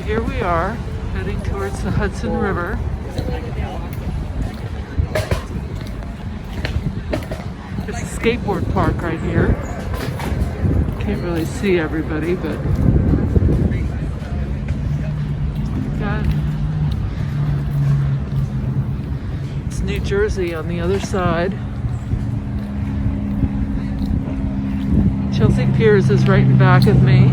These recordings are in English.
here we are, heading towards the Hudson River. There's a skateboard park right here. Can't really see everybody, but it's New Jersey on the other side. Chelsea Piers is right in back of me.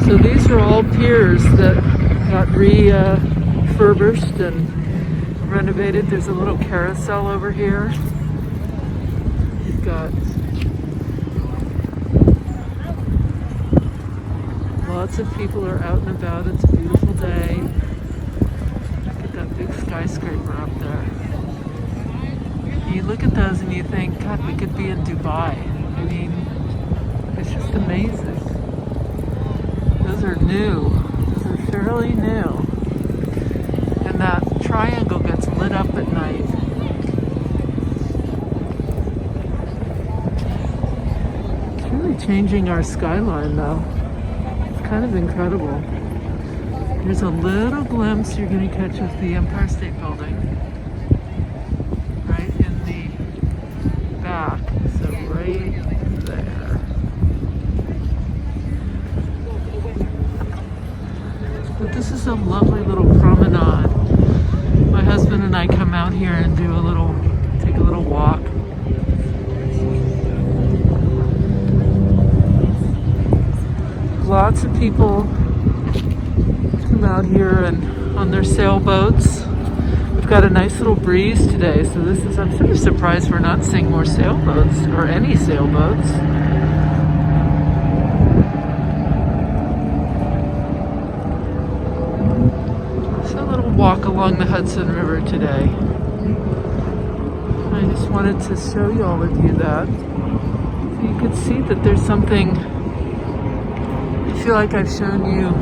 So these are all piers that got refurbished and renovated. There's a little carousel over here. You've got lots of people are out and about. It's a beautiful day. Look at that big skyscraper up there. You look at those and you think, God, we could be in Dubai. I mean, it's just amazing. Those are new. Those are fairly new. And that triangle gets lit up at night. It's really changing our skyline though. It's kind of incredible. There's a little glimpse you're going to catch of the Empire State Building. Right in the back. So right there. But this is a lovely little promenade. My husband and I come out here and take a little walk. Lots of people come out here and on their sailboats. We've got a nice little breeze today, so I'm sort of surprised we're not seeing more sailboats or any sailboats. Walk along the Hudson River today. I just wanted to show you all of you that. So you could see that there's something. I feel like I've shown you,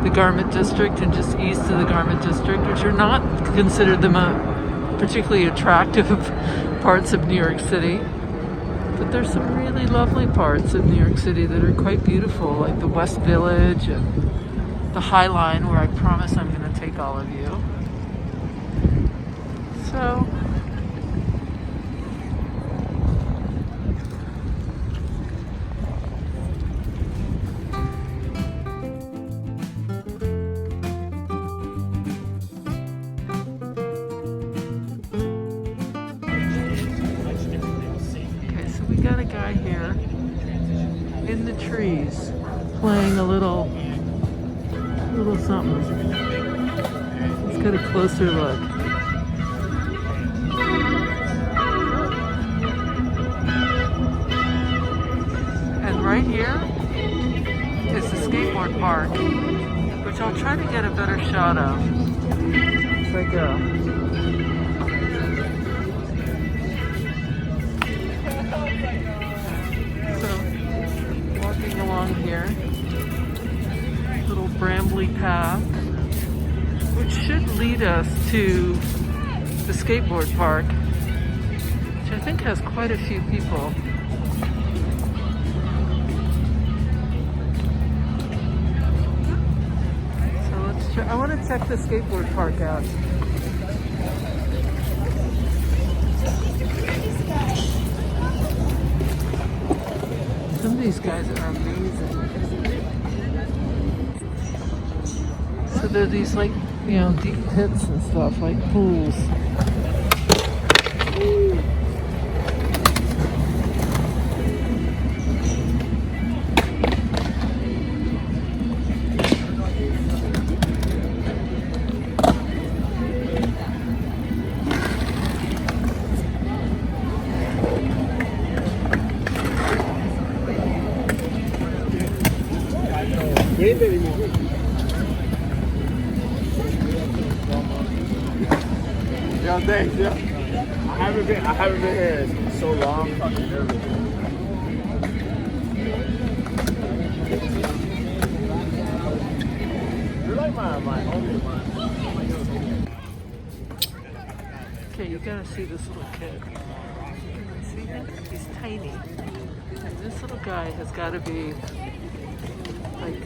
the Garment District and just east of the Garment District, which are not considered the particularly attractive parts of New York City. But there's some really lovely parts of New York City that are quite beautiful, like the West Village and the High Line, where I promise I'm going to take all of you. So, okay, so we got a guy here in the trees playing a little something. Let's get a closer look. And right here is the skateboard park, which I'll try to get a better shot of as I go. So, walking along here. Little brambly path, which should lead us to the skateboard park, which I think has quite a few people. So let's try. I want to check the skateboard park out. Some of these guys are amazing. So there are these deep pits and stuff, like pools. Yo, thanks, yeah. I haven't been here in so long. I'm fucking nervous. You're like my homie. Okay, you gotta see this little kid. See him? He's tiny. And this little guy has gotta be like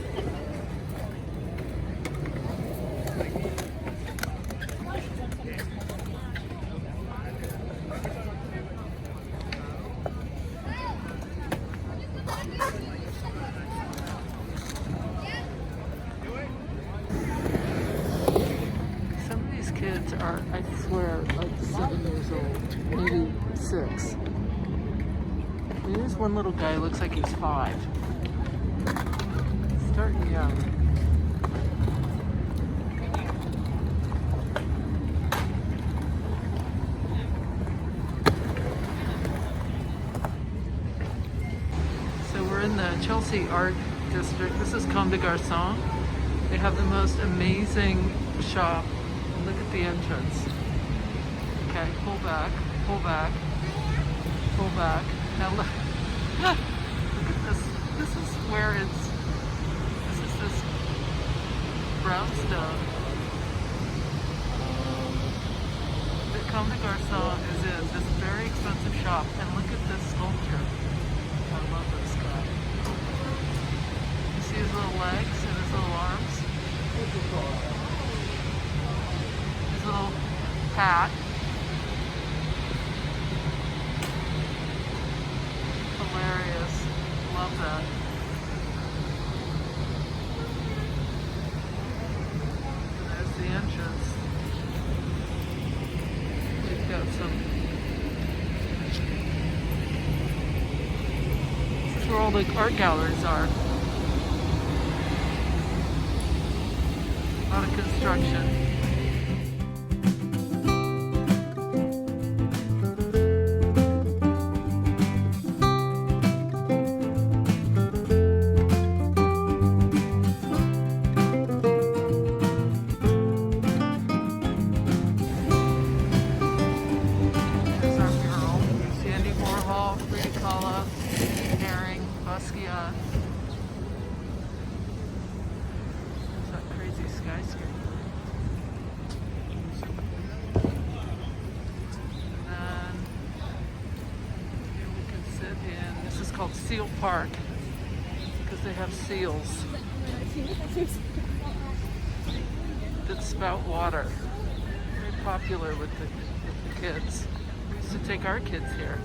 kids are, I swear, like 7 years old, maybe 6. There's one little guy who looks like he's 5. Starting young. In the Chelsea Art District. This is Comme des Garçons. They have the most amazing shop. Look at the entrance. Okay, pull back, pull back, pull back. Now look, look at this. This is where it's, this is this brownstone. The Comme des Garçons is in this very expensive shop. And look at this sculpture. I love this guy. You see his little legs and his little arms? His little hat. Hilarious. Love that. There's the entrance. We've got some. Where all the art galleries are. A lot of construction. There's our mural. Sandy Warhol, Frida Kahlo, Herring, Basquiat. There's that crazy skyscraper. And then here we can sit in, this is called Seal Park because they have seals that spout water. Very popular with the kids. We used to take our kids here.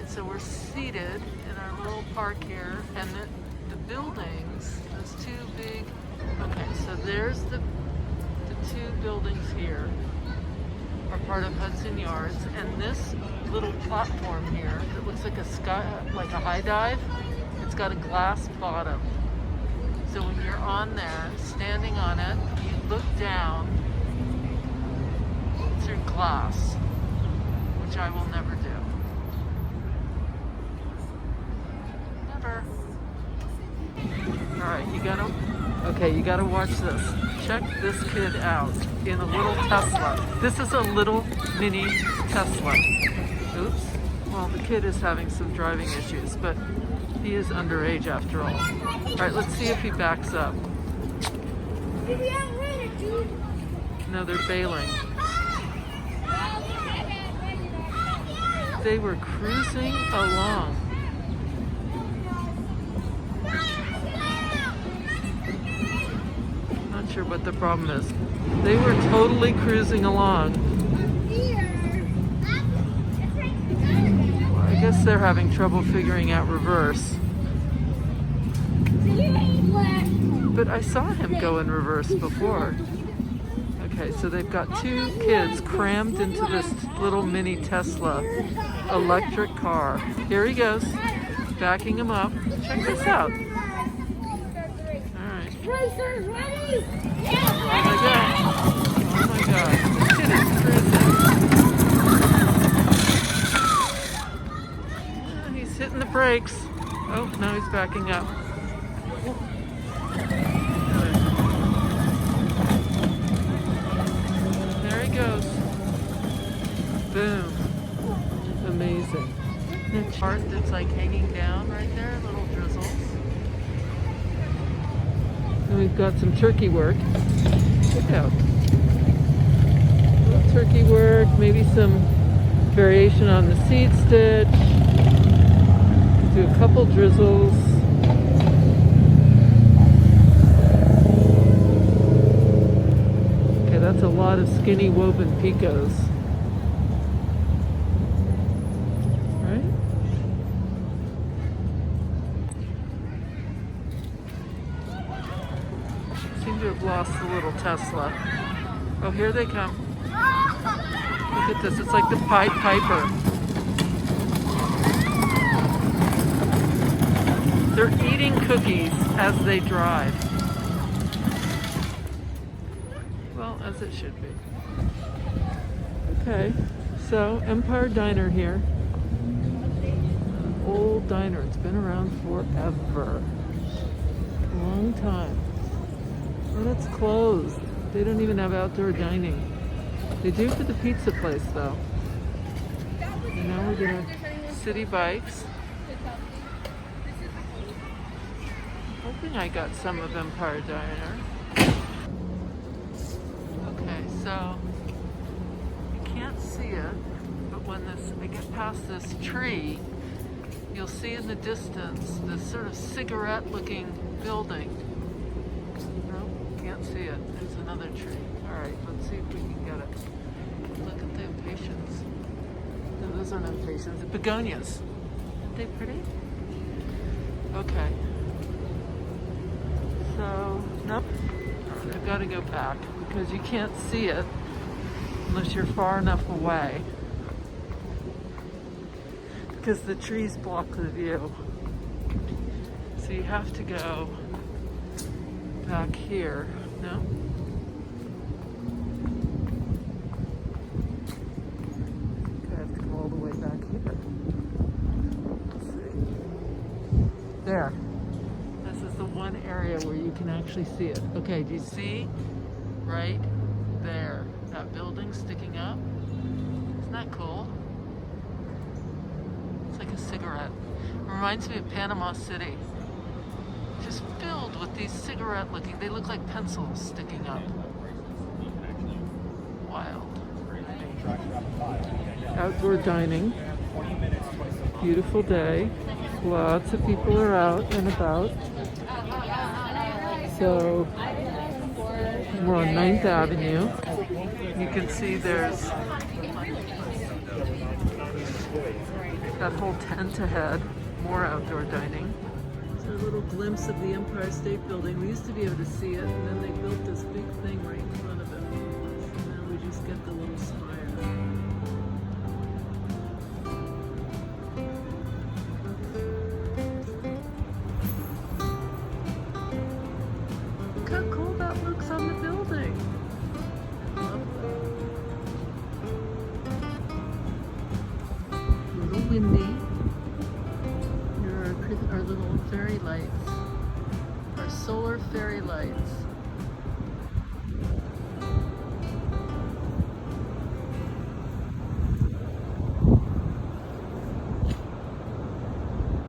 So we're seated in our little park here, and the buildings, those two big, okay, so there's the two buildings here are part of Hudson Yards, and this little platform here that looks like like a high dive, it's got a glass bottom. So when you're on there, standing on it, you look down through glass, which I will never do. Alright, you gotta watch this. Check this kid out in a little Tesla. This is a little mini Tesla. Oops. Well, the kid is having some driving issues, but he is underage after all. Alright, let's see if he backs up. No, they're bailing. They were cruising along. Not sure what the problem is. They were totally cruising along. Well, I guess they're having trouble figuring out reverse. But I saw him go in reverse before. Okay, so they've got two kids crammed into this little mini Tesla electric car. Here he goes, backing him up. Check this out. Alright. Oh my god. Oh my god. This kid is cruising. He's hitting the brakes. Oh, now he's backing up. There he goes. Boom. Amazing. The chart that's like hanging down right there, little drizzles. And we've got some turkey work. Look out. Little turkey work, maybe some variation on the seed stitch. Do a couple drizzles. lot of skinny woven picots. Right? Seem to have lost the little Tesla. Oh, here they come. Look at this. It's like the Pied Piper. They're eating cookies as they drive. Well, as it should be. Okay, so Empire Diner here. An old diner. It's been around forever. A long time. But it's closed. They don't even have outdoor dining. They do for the pizza place though. And now we're gonna City Bikes. Hoping I got some of Empire Diner. Okay, so you can't see it, but when I get past this tree, you'll see in the distance this sort of cigarette-looking building. No, can't see it. There's another tree. All right, let's see if we can get it. Look at the impatiens. No, those aren't impatiens. The begonias. Aren't they pretty? Okay. So, nope. I've got to go back because you can't see it unless you're far enough away. Because the trees block the view. So you have to go back here. No? Okay, I have to go all the way back here. Let's see. There. This is the one area where you can actually see it. Okay, do you see right there that building sticking up? Isn't that cool? It's like a cigarette. It reminds me of Panama City. Just filled with these cigarette looking, they look like pencils sticking up. Wild. Outdoor dining. Beautiful day. Lots of people are out and about. So we're on 9th Avenue. You can see there's that whole tent ahead. More outdoor dining. So a little glimpse of the Empire State Building. We used to be able to see it, and then they built this big thing right in front of it. And now we just get the little spire. Look how cool that looks on the building. A little windy. Here are our little fairy lights. Our solar fairy lights.